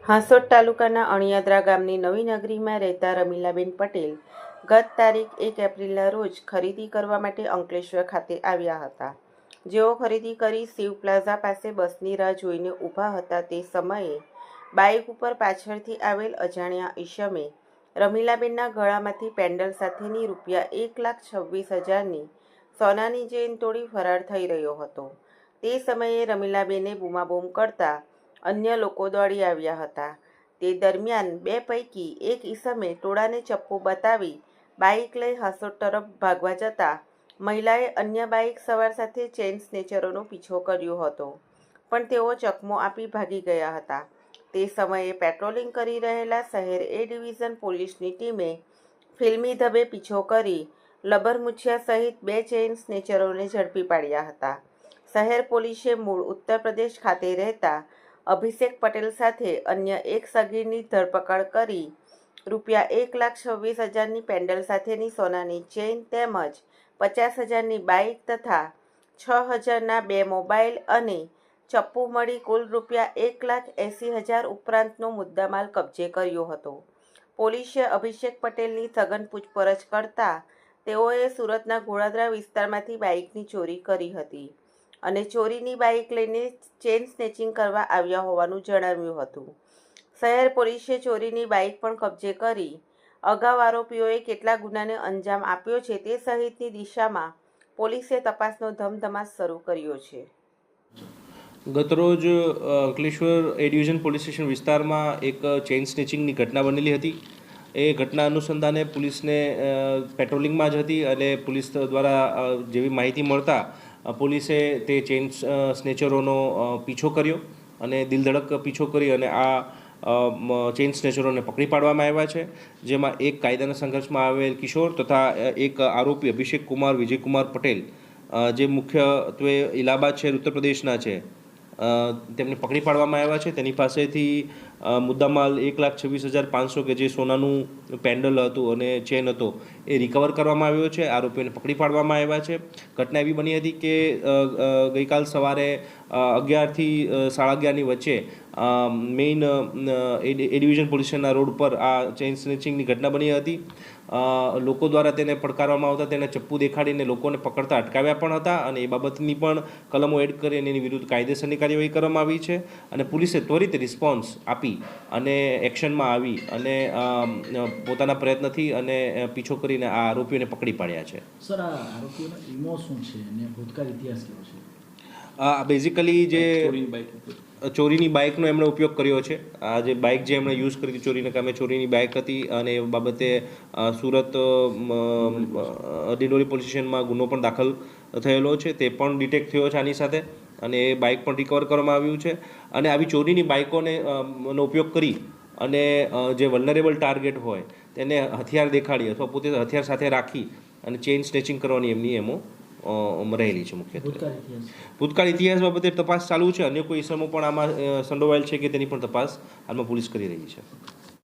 હાંસોટ તાલુકાના અણિયાદરા ગામની નવી નગરીમાં રહેતા રમીલાબેન પટેલ ગત તારીખ 1 એપ્રિલના રોજ ખરીદી કરવા માટે અંકલેશ્વર ખાતે આવ્યા હતા. જેઓ ખરીદી કરી શિવ પ્લાઝા પાસે બસની રાહ જોઈને ઊભા હતા તે સમયે બાઇક ઉપર પાછળથી આવેલ અજાણ્યા ઈસમે રમીલાબેનના ગળામાંથી પેન્ડલ સાથેની ₹1,26,000ની સોનાની ચેઇન તોડી ફરાર થઈ રહ્યો હતો. તે સમયે રમીલાબેને બૂમાબૂમ કરતા અન્ય લોકો દોડી આવ્યા હતા. તે દરમિયાન બે પૈકી એક ઈસમે ટોળાને ચપ્પુ બતાવી બાઇક લઈ હાંસોટ તરફ ભાગવા જતા મહિલાએ અન્ય બાઇક સવાર સાથે ચેઇન સ્નેચરોનો પીછો કર્યો હતો, પણ તેઓ ચકમો આપી ભાગી ગયા હતા. તે સમયે પેટ્રોલિંગ કરી રહેલા શહેર એ ડિવિઝન પોલીસની ટીમે ફિલ્મી ઢબે પીછો કરી લબરમુછિયા સહિત 2 ચેઇન સ્નેચરોને ઝડપી પાડ્યા હતા. શહેર પોલીસે મૂળ ઉત્તર પ્રદેશ ખાતે રહેતા અભિષેક પટેલ સાથે અન્ય એક સગીરની ધરપકડ કરી ₹1,26,000ની પેન્ડલ સાથેની સોનાની ચેઇન તેમજ 50,000ની બાઇક તથા 6,000ના 2 મોબાઈલ અને ચપ્પુ મળી કુલ ₹1,80,000 ઉપરાંતનો મુદ્દામાલ કબજે કર્યો હતો. પોલીસે અભિષેક પટેલની સઘન પૂછપરછ કરતા તેઓએ સુરતના ઘોડાદરા વિસ્તારમાંથી બાઇકની ચોરી કરી હતી અને ચોરીની બાઇક લઈને ચેઇન સ્નેચિંગ કરવા આવ્યા હોવાનું જણાવ્યું હતું. શહેર પોલીસે ચોરીની બાઇક પણ કબજે કરી અગાઉ આરોપીઓએ કેટલા ગુનાને અંજામ આપ્યો છે તે સહિતની દિશામાં પોલીસે તપાસનો ધમધમાટ શરૂ કર્યો છે. ગતરોજ Ankleshwar A division police station વિસ્તારમાં એક ચેઇન સ્નેચિંગની ઘટના બનેલી હતી. એ ઘટના અનુસંધાને પોલીસને પેટ્રોલિંગમાં જ હતી અને પોલીસ દ્વારા જેવી માહિતી મળતા પોલીસે તે ચેઇન સ્નેચરોનો પીછો કર્યો અને દિલધડક પીછો કરી અને આ ચેઇન સ્નેચરોને પકડી પાડવામાં આવ્યા છે, જેમાં એક કાયદાના સંઘર્ષમાં આવેલ કિશોર તથા એક આરોપી અભિષેક કુમાર વિજયકુમાર પટેલ જે મુખ્યત્વે ઇલાહાબાદ શહેર ઉત્તર પ્રદેશના છે તેમને પકડી પાડવામાં આવ્યા છે. તેની પાસેથી મુદ્દામાલ 1,26,500 કે જે સોનાનું પેન્ડલ હતું અને ચેન હતો એ રિકવર કરવામાં આવ્યો છે. આરોપીઓને પકડી પાડવામાં આવ્યા છે. ઘટના એવી બની હતી કે ગઈકાલ સવારે 11થી 11:30ની વચ્ચે મેઇન એ ડિવિઝન પોલીસ સ્ટેશનના રોડ પર આ ચેઇન સ્નેચિંગની ઘટના બની હતી. લોકો દ્વારા તેને પડકારવામાં આવતા તેને ચપ્પુ દેખાડીને લોકોને પકડતા અટકાવ્યા પણ હતા અને એ બાબતની પણ કલમો એડ કરી અને એની વિરુદ્ધ કાયદેસરની કાર્યવાહી કરવામાં આવી છે અને પોલીસે ત્વરિત રિસ્પોન્સ આપી અને એક્શનમાં આવી અને પોતાના પ્રયત્નથી અને પીછો કરીને આ આરોપીઓને પકડી પાડ્યા છે. સર, આ આરોપીઓનો ઇમો શું છે અને ભૂતકાળ ઇતિહાસ કેવો છે? બેઝિકલી જે ચોરીની બાઇકનો એમણે ઉપયોગ કર્યો છે. આ જે બાઇક જે એમણે યુઝ કરી હતી ચોરીના કામે ચોરીની બાઇક હતી અને એ બાબતે સુરત ડિંડોલી પોલીસ સ્ટેશનમાં ગુનો પણ દાખલ થયેલો છે. તે પણ ડિટેક્ટ થયો છે આની સાથે અને એ બાઇક પણ રિકવર કરવામાં આવ્યું છે. અને આવી ચોરીની બાઇકોને નો ઉપયોગ કરી અને જે વલ્નરેબલ ટાર્ગેટ હોય તેને હથિયાર દેખાડી અથવા પોતે હથિયાર સાથે રાખી અને ચેઇન સ્નેચિંગ કરવાની એમની એમો રહેલી છે. મુખ્યત્વે ભૂતકાળ ઇતિહાસ બાબતે તપાસ ચાલુ છે. અન્ય કોઈ ઇસમો પણ આમાં સંડોવાયેલ છે કે તેની પણ તપાસ હાલમાં પોલીસ કરી રહી છે.